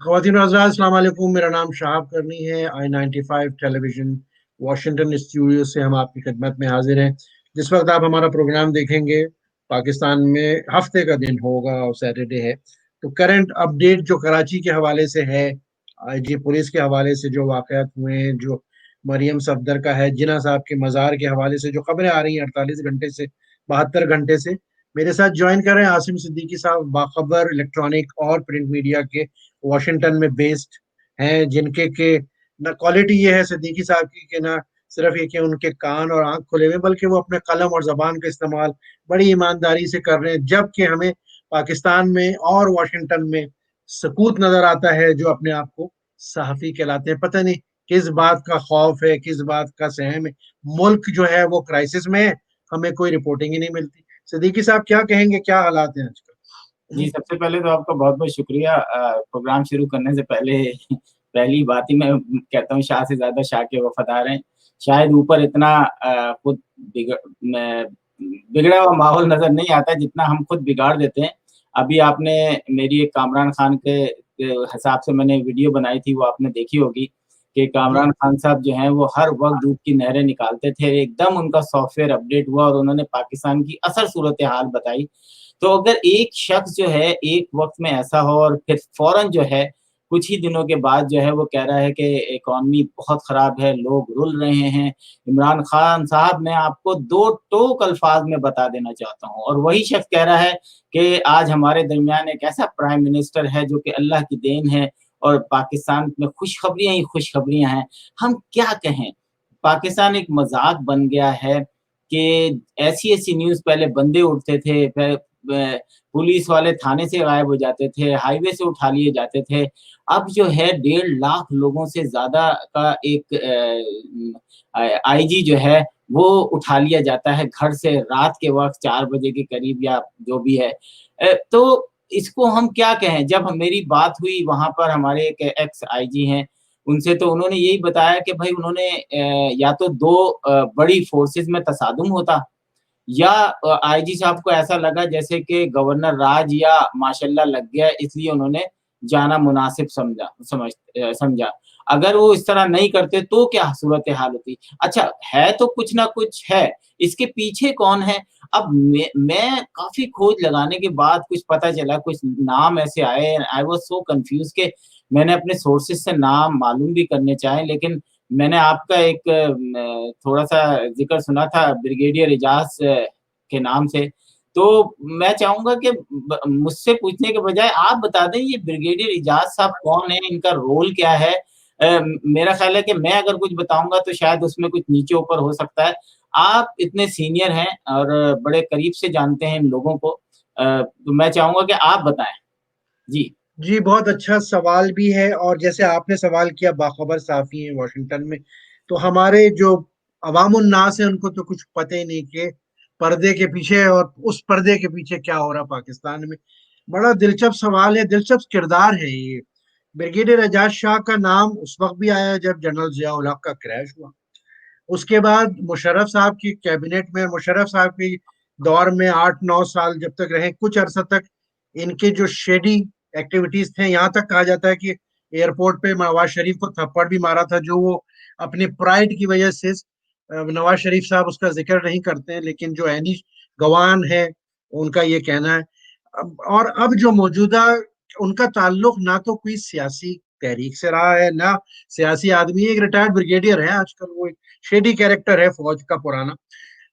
ख़वातीन और हज़रात, अस्सलाम वालेकुम। मेरा नाम शहाब करनी है। I-95 टेलीविज़न वाशिंगटन स्टूडियो से हम आपकी खिदमत में हाजिर हैं। जिस वक्त आप हमारा प्रोग्राम देखेंगे, पाकिस्तान में हफ्ते का दिन होगा और सैटरडे है। तो करंट अपडेट जो कराची के हवाले से है, IG पुलिस के हवाले से जो वाक़यात हुए हैं, जो मरियम सफदर का है, जिन्ना साहब के मज़ार के हवाले से जो खबरें आ रही हैं 48 घंटे से 72 घंटे से, मेरे साथ ज्वाइन कर रहे हैं आसिम सिद्दीकी साहब, बाखबर इलेक्ट्रॉनिक और प्रिंट मीडिया के वॉशिंगटन में बेस्ड हैं, जिनके के ना क्वालिटी ये है सिद्दीकी साहब की कि ना सिर्फ ये कि उनके कान और आंख खुले हुए, बल्कि वो अपने कलम और जबान का इस्तेमाल बड़ी ईमानदारी से कर रहे हैं। जबकि हमें पाकिस्तान में और वॉशिंगटन में सकूत नजर आता है जो अपने आप को सहाफी कहलाते हैं। पता नहीं किस बात का खौफ है, किस बात का सहम है। मुल्क जो है वो क्राइसिस में है, हमें कोई रिपोर्टिंग ही नहीं मिलती। सिद्दीकी साहब क्या कहेंगे, क्या हालात हैं आजकल? जी, सबसे पहले तो आपका बहुत-बहुत शुक्रिया। प्रोग्राम शुरू करने से पहले पहली बात ही मैं कहता हूँ, शाह से ज़्यादा शाह के वफ़ादार हैं। शायद ऊपर इतना खुद बिगड़ा हुआ माहौल नज़र नहीं आता जितना हम खुद बिगाड़ देते हैं। अभी आपने मेरी एक कामरान खान के हिसाब से मैंने वीडियो बनाई थी, वो आपने देखी होगी कि जी कामरान खान साहब जो हैं वो हर वक़्त दूध की नहरें निकालते थे। एकदम उनका सॉफ्टवेयर अपडेट हुआ और उन्होंने पाकिस्तान की असल सूरत-ए-हाल बताई। तो अगर एक शख्स जो है एक वक़्त में ऐसा हो और फिर फ़ौरन जो है कुछ ही दिनों के बाद जो है वो कह रहा है कि इकॉनमी बहुत ख़राब है, लोग रुल रहे हैं। इमरान खान साहब, मैं आपको 2 टोक अल्फ़ाज़ में बता देना चाहता हूँ, और वही शख्स कह रहा है कि आज हमारे दरमियान एक ऐसा प्राइम मिनिस्टर है जो कि अल्लाह की देन है और पाकिस्तान में खुशखबरियाँ ही खुशखबरियाँ हैं। हम क्या कहें? पाकिस्तान एक मज़ाक बन गया है कि ऐसी-ऐसी न्यूज़ पहले बंदे उठते थे, फिर पुलिस वाले थाने से गायब हो जाते थे, हाईवे से उठा लिए जाते थे। अब जो है 1.5 लाख लोगों से ज़्यादा का एक आईजी जो है वो उठा लिया जाता है घर से रात के वक़्त 4 बजे के करीब या जो भी है। तो इसको हम क्या कहें? जब मेरी बात हुई वहाँ पर हमारे एक एक्स आईजी हैं, उनसे तो उन्होंने यही बताया कि भाई उन्होंने या तो 2 बड़ी फ़ोर्सेज़ में तसादुम होता, या आईजी साहब को ऐसा लगा जैसे कि गवर्नर राज या माशाल्लाह लग गया, इसलिए उन्होंने जाना मुनासिब समझा। अगर वो इस तरह नहीं करते तो क्या सूरत-ए-हाल होती? अच्छा, है तो कुछ ना कुछ है, इसके पीछे कौन है? अब मैं काफ़ी खोज लगाने के बाद कुछ पता चला, कुछ नाम ऐसे आए, आई वाज़ सो कन्फ्यूज़ कि मैंने अपने सोर्सेज़ से नाम मालूम भी करने चाहे, लेकिन मैंने आपका एक थोड़ा-सा ज़िक्र सुना था ब्रिगेडियर इजाज़ के नाम से, तो मैं चाहूँगा कि ब मुझसे पूछने के बजाय आप बता दें ये ब्रिगेडियर इजाज़ साहब कौन हैं? इनका रोल क्या है? मेरा ख़्याल है कि मैं अगर कुछ बताऊँगा तो शायद उसमें कुछ नीचे-ऊपर हो सकता है। आप इतने सीनियर हैं और बड़े करीब से जानते हैं इन लोगों को, तो मैं चाहूँगा कि आप बताएँ। जी। जी, बहुत अच्छा सवाल भी है। और जैसे आपने सवाल किया, बाखबर साफ़ी हैं वाशिंगटन में, तो हमारे जो अवामुन्नास है उनको तो कुछ पता ही नहीं कि पर्दे के पीछे और उस पर्दे के पीछे क्या हो रहा पाकिस्तान में। बड़ा दिलचस्प सवाल है, दिलचस्प किरदार है ये। ब्रिगेडियर एजाज शाह का नाम उस वक्त भी आया जब जनरल ज़िया-उल हक का क्रैश हुआ। उसके बाद मुशर्रफ साहब की कैबिनेट में, मुशर्रफ साहब के दौर में 8-9 साल जब तक रहे, कुछ अरसा तक इनके जो शेडी एक्टिविटीज थे, यहाँ तक कहा जाता है कि एयरपोर्ट पे नवाज शरीफ को थप्पड़ भी मारा था, जो वो अपनी प्राइड की वजह से नवाज शरीफ साहब उसका जिक्र नहीं करते हैं, लेकिन जो ऐनी गवान है उनका ये कहना है। और अब जो मौजूदा, उनका ताल्लुक ना तो कोई सियासी तहरीक से रहा है, ना सियासी आदमी, एक रिटायर्ड ब्रिगेडियर है आजकल, वो एक शेडी कैरेक्टर है फौज का पुराना।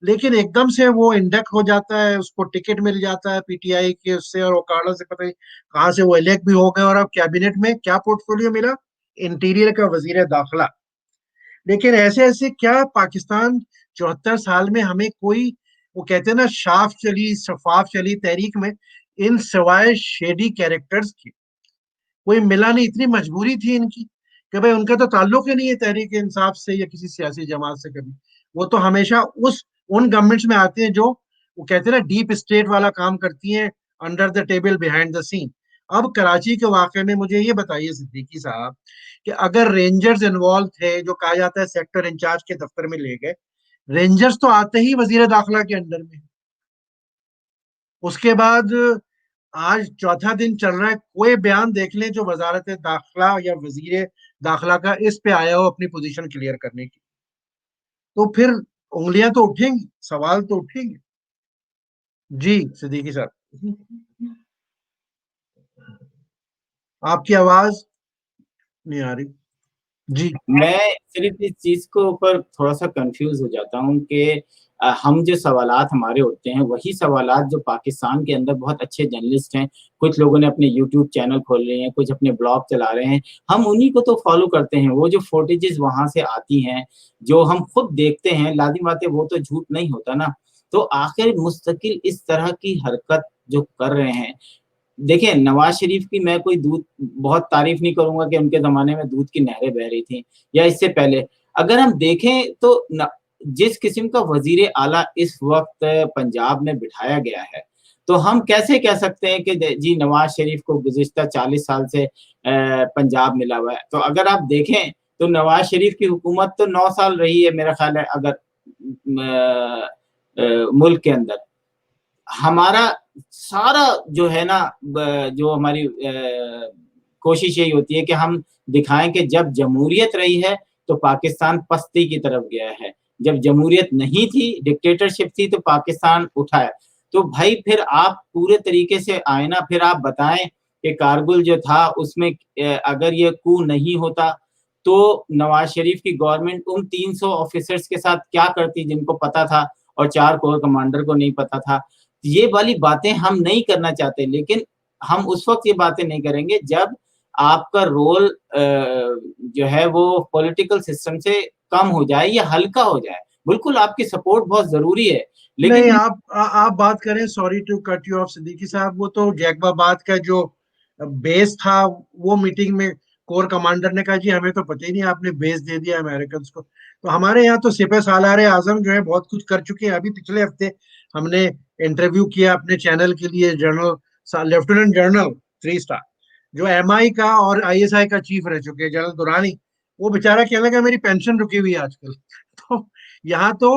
लेकिन एकदम से वो इंडक्ट हो जाता है, उसको टिकट मिल जाता है पीटीआई के उससे और ओकाड़ा से, पता नहीं कहाँ से वो इलेक्ट भी हो गए, और अब कैबिनेट में क्या पोर्टफोलियो मिला, इंटीरियर का वजीर दाखिला। लेकिन ऐसे ऐसे क्या पाकिस्तान 74 साल में हमें कोई, वो कहते हैं ना, साफ चली शफाफ चली तहरीक में इन सिवाय शेडी कैरेक्टर्स की कोई मिला नहीं। इतनी मजबूरी थी इनकी कि भाई उनका तो ताल्लुक ही नहीं है तहरीक इंसाफ से या किसी सियासी जमात से कभी। वो तो हमेशा उन गवर्नमेंट्स में आते हैं जो, वो कहते हैं ना, डीप स्टेट वाला काम करती हैं, under the table behind the scene. अब कराची के वाकये में मुझे ये बताइए सिद्दीकी साहब, कि अगर रेंजर्स इन्वॉल्व थे, जो कहा जाता है सेक्टर इंचार्ज के दफ्तर में ले गए, रेंजर्स तो आते ही वजीर दाखिला के अंडर में। उसके बाद आज चौथा दिन चल रहा है, कोई बयान देख लें जो वजारत दाखिला या वजीर दाखिला का इस पे आया हो अपनी पोजीशन क्लियर करने की, तो फिर उंगलियां तो उठेंगी, सवाल तो उठेंगे। जी सिद्दीकी साहब, आपकी आवाज नहीं आ रही। जी मैं सिर्फ इस चीज को ऊपर थोड़ा सा कंफ्यूज हो जाता हूँ कि हम जो सवालात हमारे होते हैं वही सवालात जो पाकिस्तान के अंदर बहुत अच्छे जर्नलिस्ट हैं, कुछ लोगों ने अपने यूट्यूब चैनल खोल रहे हैं, कुछ अपने ब्लॉग चला रहे हैं, हम उन्हीं को तो फॉलो करते हैं। वो जो फुटेजेस वहां से आती हैं, जो हम खुद देखते हैं, लाजिम बात है वो तो झूठ नहीं होता ना। तो आखिर मुस्तकिल इस तरह की हरकत जो कर रहे हैं, देखिए नवाज शरीफ की मैं कोई दूध बहुत तारीफ नहीं करूंगा कि उनके जमाने में दूध की नहरें बह रही थी या इससे पहले। अगर हम देखें तो जिस किस्म का वजीर आला इस वक्त पंजाब में बिठाया गया है, तो हम कैसे कह सकते हैं कि जी नवाज शरीफ को गुज़िश्ता 40 साल से पंजाब मिला हुआ है। तो अगर आप देखें तो नवाज शरीफ की हुकूमत तो 9 साल रही है मेरा ख्याल है, अगर मुल्क के अंदर हमारा सारा जो है ना, जो हमारी कोशिश यही होती है कि हम दिखाएं कि जब जमहूरियत रही है तो पाकिस्तान पस्ती की तरफ गया है, जब जमहूरियत नहीं थी, डिक्टेटरशिप थी, तो पाकिस्तान उठा है। तो भाई फिर आप पूरे तरीके से आए ना, फिर आप बताएं कि कारगिल जो था उसमें अगर ये कू नहीं होता तो नवाज शरीफ की गवर्नमेंट उन 300 ऑफिसर्स के साथ क्या करती जिनको पता था और 4 कोर कमांडर को नहीं पता था। ये वाली बातें हम नहीं करना चाहते, लेकिन हम उस वक्त ये बातें नहीं करेंगे जब आपका रोल जो है वो पॉलिटिकल सिस्टम से कम हो जाए या हल्का हो जाए। बिल्कुल आपकी सपोर्ट बहुत जरूरी है, नहीं, लेकिन आप बात करें, sorry to cut you off Siddiqui sahab, वो तो जैकबाबाद का जो बेस था, वो मीटिंग में कोर कमांडर ने कहा जी हमें तो पता ही नहीं, आपने बेस दे दिया अमेरिकन को। तो हमारे यहाँ तो सिपह सालार आजम जो है बहुत कुछ कर चुके हैं। अभी पिछले हफ्ते हमने इंटरव्यू किया अपने चैनल के लिए जनरल लेफ्टिनेंट जनरल 3 स्टार, जो एमआई का और आईएसआई का चीफ रह चुके हैं, जनरल दुरानी। वो बेचारा कहने लगा मेरी पेंशन रुकी हुई है आजकल। तो यहाँ तो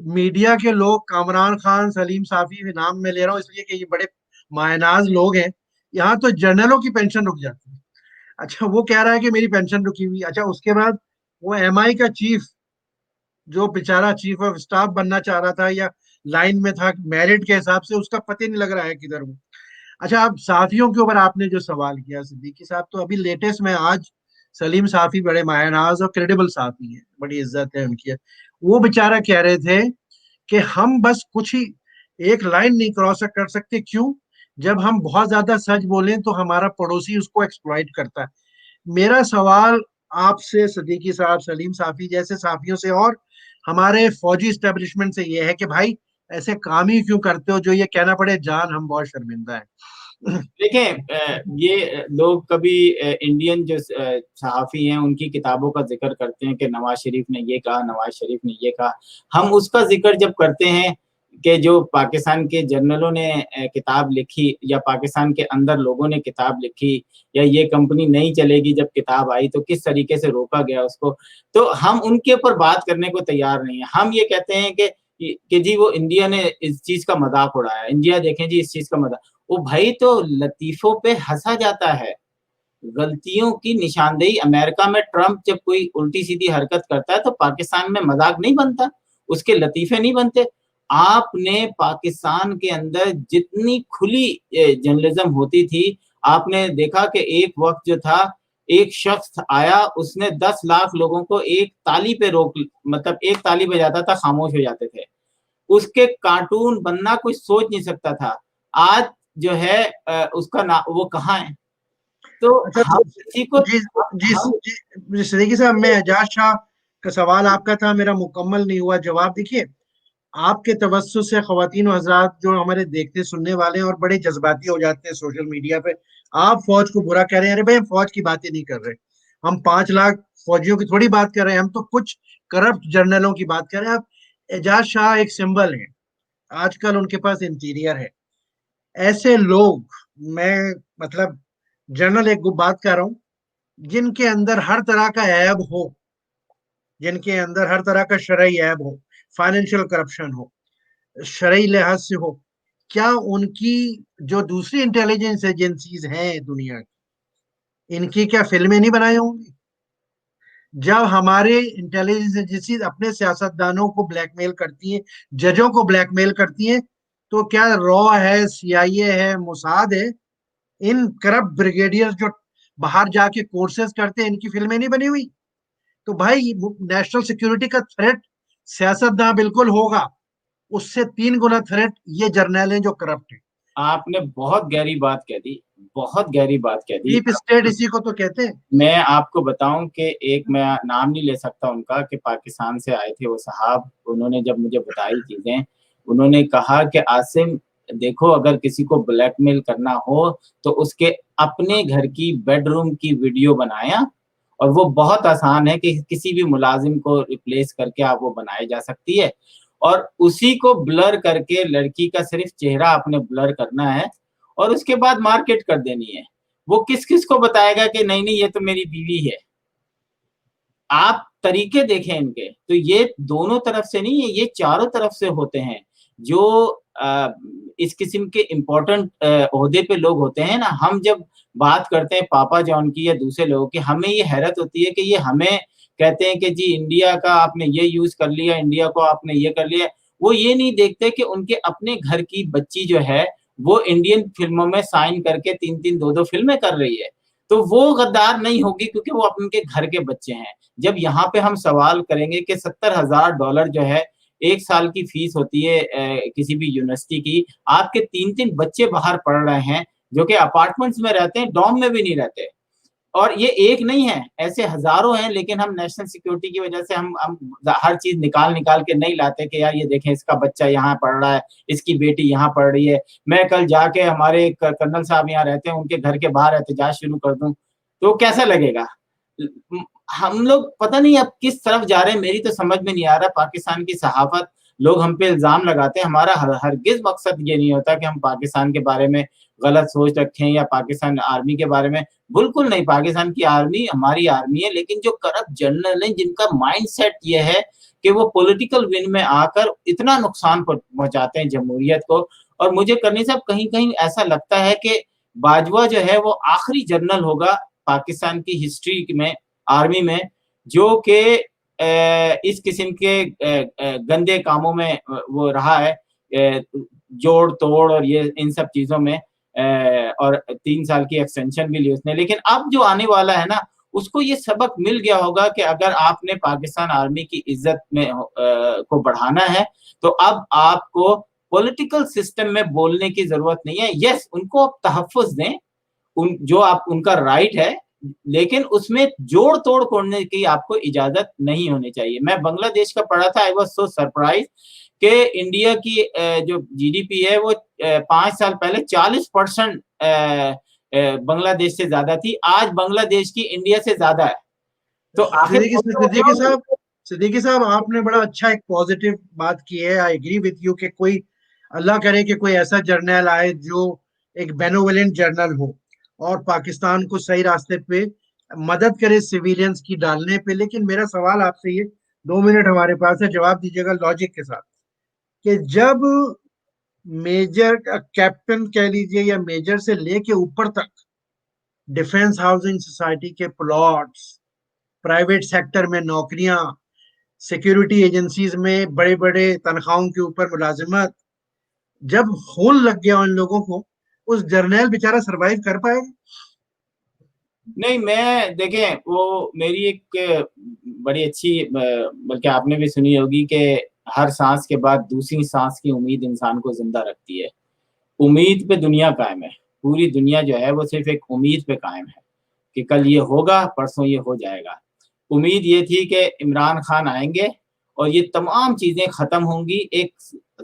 मीडिया के लोग, कामरान खान, सलीम साफी, नाम में ले रहा हूँ इसलिए कि ये बड़े मायनाज लोग हैं, यहाँ तो जनरलों की पेंशन रुक जाती है। अच्छा, वो कह रहा है कि मेरी पेंशन रुकी हुई। अच्छा, उसके बाद वो एमआई का चीफ, जो बेचारा चीफ ऑफ स्टाफ बनना चाह रहा था या लाइन में था मेरिट के हिसाब से, उसका पता ही नहीं लग रहा है किधर वो। अच्छा, अब साफियों के ऊपर आपने जो सवाल किया सिद्दीकी साहब, तो अभी लेटेस्ट में आज सलीम साफी बड़े मायनाज और क्रेडिबल साफी हैं, बड़ी इज्जत है उनकी। वो बेचारा कह रहे थे कि हम बस कुछ ही एक लाइन नहीं क्रॉस कर सकते। क्यों? जब हम बहुत ज्यादा सच बोलें तो हमारा पड़ोसी उसको एक्सप्लॉइट करता है। मेरा सवाल आपसे सिद्दीकी साहब, सलीम साफी जैसे साफियों से और हमारे फौजी स्टेब्लिशमेंट से ये है कि भाई ऐसे काम ही क्यों करते हो जो ये कहना पड़े जान हम बहुत शर्मिंदा है। देखें ये लोग कभी इंडियन जो सहाफ़ी हैं उनकी किताबों का ज़िक्र करते हैं कि नवाज़ शरीफ ने ये कहा, नवाज़ शरीफ ने ये कहा। हम उसका ज़िक्र जब करते हैं कि जो पाकिस्तान के जर्नलों ने किताब लिखी या पाकिस्तान के अंदर लोगों ने किताब लिखी या ये कंपनी नहीं चलेगी जब किताब आई तो किस तरीके से रोका गया उसको, तो हम उनके ऊपर बात करने को तैयार नहीं है। हम ये कहते हैं कि जी वो इंडिया ने इस चीज़ का मज़ाक उड़ाया, इंडिया देखें जी इस चीज़ का मज़ाक। ओ भाई तो लतीफों पे हंसा जाता है, गलतियों की निशानदेही। अमेरिका में ट्रंप जब कोई उल्टी सीधी हरकत करता है तो पाकिस्तान में मजाक नहीं बनता, उसके लतीफे नहीं बनते। आपने पाकिस्तान के अंदर जितनी खुली जर्नलिज्म होती थी, आपने देखा कि एक वक्त जो था एक शख्स आया उसने 10 लाख लोगों को एक ताली पे रोक, मतलब एक ताली बजाता था खामोश हो जाते थे। उसके कार्टून बनना कोई सोच नहीं सकता था। आज जो है उसका ना वो कहाँ है? तो अच्छा, हम किसी को जी जी हम जी सिद्दीकी साहब, मैं एजाज शाह का सवाल आपका था, मेरा मुकम्मल नहीं हुआ जवाब। देखिए, आपके तवज्जो से ख्वातीन और हजरात जो हमारे देखते सुनने वाले हैं और बड़े जज्बाती हो जाते हैं सोशल मीडिया पे, आप फौज को बुरा कह रहे हैं। अरे भाई, हम फौज की बातें नहीं कर रहे, हम 5 लाख फौजियों की थोड़ी बात कर रहे हैं, हम तो कुछ करप्ट जर्नलों की बात कर रहे हैं। आप, एजाज शाह एक सिंबल है, आजकल उनके पास इंटीरियर है। ऐसे लोग, मैं मतलब जनरल एक बात कर रहा हूँ, जिनके अंदर हर तरह का ऐब हो, जिनके अंदर हर तरह का शरई ऐब हो, फाइनेंशियल करप्शन हो, शरई लिहाज से हो, क्या उनकी जो दूसरी इंटेलिजेंस एजेंसीज हैं दुनिया की, इनकी क्या फिल्में नहीं बनाई होंगी? जब हमारे इंटेलिजेंस एजेंसीज अपने सियासतदानों को ब्लैकमेल करती हैं, जजों को ब्लैकमेल करती हैं, तो क्या रॉ है, सीआईए है, मोसाद है, इन करप्ट ब्रिगेडियर्स जो बाहर जाके कोर्सेज करते हैं, इनकी फिल्में नहीं बनी हुई? तो भाई नेशनल सिक्योरिटी का थ्रेट सियासतदान बिल्कुल होगा, उससे 3 गुना थ्रेट ये जर्नल हैं जो करप्ट है। आपने बहुत गहरी बात कह दी, बहुत गहरी बात कह दी। डीप स्टेट इसी को तो कहते हैं। मैं आपको बताऊं कि एक, मैं नाम नहीं ले सकता उनका, कि पाकिस्तान से आए थे वो साहब, उन्होंने जब मुझे बताई चीजें, उन्होंने कहा कि आसिम देखो, अगर किसी को ब्लैकमेल करना हो तो उसके अपने घर की बेडरूम की वीडियो बनाया, और वो बहुत आसान है कि किसी भी मुलाजिम को रिप्लेस करके आप वो बनाई जा सकती है, और उसी को ब्लर करके लड़की का सिर्फ चेहरा आपने ब्लर करना है और उसके बाद मार्केट कर देनी है। वो किस किस को बताएगा कि नहीं नहीं ये तो मेरी बीवी है। आप तरीके देखें इनके, तो ये दोनों तरफ से नहीं है, ये चारों तरफ से होते हैं। जो इस किस्म के इम्पोर्टेंट ओहदे पे लोग होते हैं ना, हम जब बात करते हैं पापा जॉन की या दूसरे लोगों की, हमें ये हैरत होती है कि ये हमें कहते हैं कि जी इंडिया का आपने ये यूज कर लिया, इंडिया को आपने ये कर लिया। वो ये नहीं देखते कि उनके अपने घर की बच्ची जो है वो इंडियन फिल्मों में साइन करके 3-3 2-2 फिल्में कर रही है, तो वो गद्दार नहीं होगी क्योंकि वो अपने घर के बच्चे हैं। जब यहाँ पे हम सवाल करेंगे कि $70,000 जो है 1 साल की फीस होती है किसी भी यूनिवर्सिटी की, आपके 3-3 बच्चे बाहर पढ़ रहे हैं जो कि अपार्टमेंट्स में रहते हैं, डॉम में भी नहीं रहते, और ये एक नहीं है, ऐसे हजारों हैं। लेकिन हम नेशनल सिक्योरिटी की वजह से हम हर चीज निकाल निकाल के नहीं लाते कि यार ये देखें इसका बच्चा यहाँ पढ़ रहा है, इसकी बेटी यहाँ पढ़ रही है। मैं कल जाके, हमारे कर्नल साहब यहाँ रहते हैं, उनके घर के बाहर एहतजाज शुरू कर दूं तो कैसा लगेगा? हम लोग पता नहीं अब किस तरफ जा रहे हैं, मेरी तो समझ में नहीं आ रहा। पाकिस्तान की सहाफत, लोग हम पे इल्जाम लगाते हैं, हमारा हरगिज मकसद ये नहीं होता कि हम पाकिस्तान के बारे में गलत सोच रखें या पाकिस्तान आर्मी के बारे में, बिल्कुल नहीं। पाकिस्तान की आर्मी हमारी आर्मी है, लेकिन जो करप्ट जनरल हैं जिनका माइंडसेट ये है कि वो पॉलिटिकल विन में आकर इतना नुकसान पहुंचाते हैं जमहूरियत को। और मुझे करनी साहब कहीं कहीं ऐसा लगता है कि बाजवा जो है वो आखिरी जनरल होगा पाकिस्तान की हिस्ट्री में, आर्मी में, जो कि इस किस्म के गंदे कामों में वो रहा है, जोड़ तोड़ और ये इन सब चीजों में, और 3 साल की एक्सटेंशन भी ली उसने। लेकिन अब जो आने वाला है ना, उसको ये सबक मिल गया होगा कि अगर आपने पाकिस्तान आर्मी की इज्जत में को बढ़ाना है तो अब आपको पॉलिटिकल सिस्टम में बोलने की जरूरत नहीं है। यस, उनको आप तहफ़्फ़ुज़ दें, उन जो आप उनका राइट है, लेकिन उसमें जोड़ तोड़ करने की आपको इजाजत नहीं होनी चाहिए। मैं बांग्लादेश का पढ़ा था, आई वाज सो सरप्राइज कि इंडिया की जो जीडीपी है वो 5 साल पहले 40% बांग्लादेश से ज्यादा थी, आज बांग्लादेश की इंडिया से ज्यादा है। तो आखिर सिद्दीकी साहब, सिद्दीकी साहब, आपने बड़ा अच्छा एक पॉजिटिव बात की है। आई एग्री विथ यू कि कोई, अल्लाह करे कि कोई ऐसा जर्नल आए जो एक बेनोवलेंट जर्नल हो और पाकिस्तान को सही रास्ते पे मदद करे सिविलियंस की डालने पे। लेकिन मेरा सवाल आपसे ये, 2 मिनट हमारे पास है, जवाब दीजिएगा लॉजिक के साथ, कि जब मेजर कैप्टन कह लीजिए या मेजर से लेके ऊपर तक डिफेंस हाउसिंग सोसाइटी के प्लॉट्स, प्राइवेट सेक्टर में नौकरियां, सिक्योरिटी एजेंसीज में बड़े बड़े तनख्वाहों के ऊपर मुलाजिमत, जब होल लग गया उन लोगों को, उस जर्नल बेचारा सरवाइव कर पाएगा? नहीं, मैं देखें, वो मेरी एक बड़ी अच्छी, बल्कि आपने भी सुनी होगी कि हर सांस के बाद दूसरी सांस की उम्मीद इंसान को जिंदा रखती है। उम्मीद पे दुनिया कायम है, पूरी दुनिया जो है वो सिर्फ एक उम्मीद पे कायम है कि कल ये होगा, परसों ये हो जाएगा। उम्मीद ये थी कि इमरान खान आएंगे और ये तमाम चीजें खत्म होंगी, एक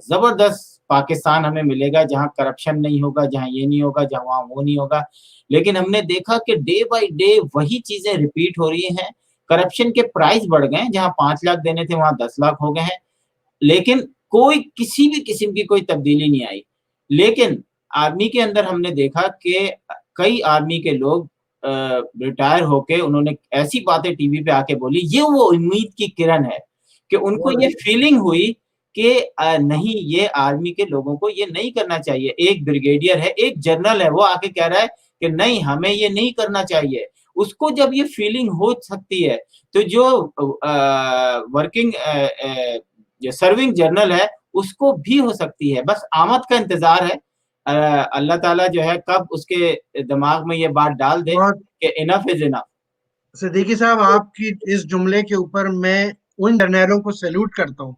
जबरदस्त पाकिस्तान हमें मिलेगा जहां करप्शन नहीं होगा, जहां ये नहीं होगा, जहां वहां वो नहीं होगा। लेकिन हमने देखा कि डे बाय डे वही चीजें रिपीट हो रही हैं। करप्शन के प्राइस बढ़ गए, जहां 5 लाख देने थे वहां 10 लाख हो गए हैं, लेकिन कोई किसी भी किस्म की कोई तब्दीली नहीं आई। लेकिन आर्मी के अंदर हमने देखा कि कई आर्मी के लोग रिटायर होके उन्होंने ऐसी बातें टीवी पे आके बोली, ये वो उम्मीद की किरण है कि उनको ये फीलिंग हुई कि नहीं, ये आर्मी के लोगों को ये नहीं करना चाहिए। एक ब्रिगेडियर है, एक जनरल है, वो आके कह रहा है कि नहीं, हमें ये नहीं करना चाहिए। उसको जब ये फीलिंग हो सकती है, तो जो वर्किंग सर्विंग जर्नल है, उसको भी हो सकती है। बस आमद का इंतजार है। अल्लाह ताला जो है कब उसके दिमाग में ये बात डाल दे बहुत कि इनफ इज इनफ। सिद्दीकी साहब, आपकी इस जुमले के ऊपर मैं उन जर्नैलों को सैल्यूट करता हूँ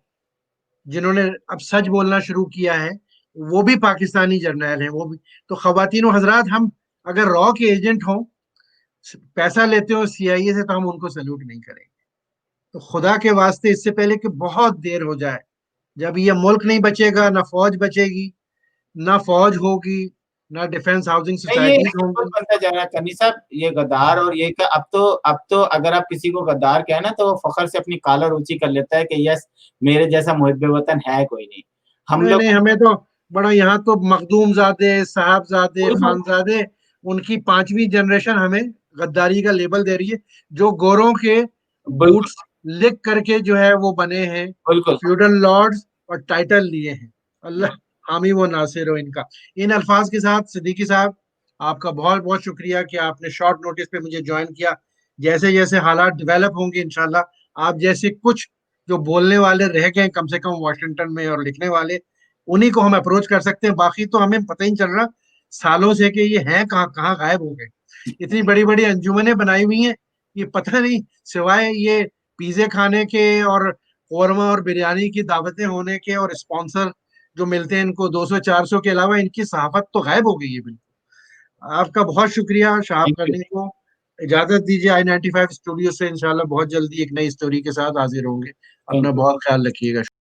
जिन्होंने अब सच बोलना शुरू किया है। वो भी पाकिस्तानी जर्नैल हैं, वो भी। तो खवातीन हजरात, हम अगर रॉ के एजेंट हों, पैसा लेते हो सीआईए से, तो हम उनको सैल्यूट नहीं करेंगे। तो खुदा के वास्ते, इससे पहले कि बहुत देर हो जाए, जब ये मुल्क नहीं बचेगा, ना फौज बचेगी, ना फौज होगी, ना डिफेंस हाउसिंग नहीं, ये सोसाइटीज बिल्कुल होंगी। बनता जा रहा है कनी साहब, ये गद्दार और ये का अब तो अगर आप किसी को गद्दार कहे ना, तो वो फखर से अपनी कॉलर ऊंची कर लेता है कि यस, मेरे जैसा मुहिब्बे वतन है कोई नहीं। हम नहीं नहीं, लोग हमें तो बड़ा, यहाँ तो मखदूमजादे, साहबजादे, बिल्कुल खानजादे, उनकी पांचवी जनरेशन हमें गद्दारी का लेबल दे रही है, जो गोरों के बिल्कुल बूट्स लिख करके जो है वो बने हैं, बिल्कुल। फ्यूडल लॉर्ड्स, और टाइटल लिए हैं। अल्लाह हामी वो नासिर हो इनका। इन अल्फाज के साथ सिद्दीकी साहब, आपका बहुत बहुत शुक्रिया कि आपने शॉर्ट नोटिस पे मुझे ज्वाइन किया। जैसे जैसे हालात डेवलप होंगे, इंशाल्लाह आप जैसे कुछ जो बोलने वाले रह गए कम से कम वॉशिंगटन में, और लिखने वाले, उन्हीं को हम अप्रोच कर सकते हैं। बाकी तो हमें पता ही नहीं चल रहा सालों से कि ये हैं कहाँ, कहाँ गायब हो गए। इतनी बड़ी बड़ी अंजुमनें बनाई हुई हैं, ये पता नहीं, सिवाय ये पिज्जे खाने के और कौरमा और बिरयानी की दावतें होने के और स्पॉन्सर जो मिलते हैं इनको 200 400 के अलावा, इनकी सहाफत तो गायब हो गई है बिल्कुल। आपका बहुत शुक्रिया शाहाब थैंक यू। करने को। इजाजत दीजिए, I-95 स्टूडियो से इंशाल्लाह बहुत जल्दी एक नई स्टोरी के साथ हाजिर होंगे। थैंक अपना यू। बहुत ख्याल रखिएगा।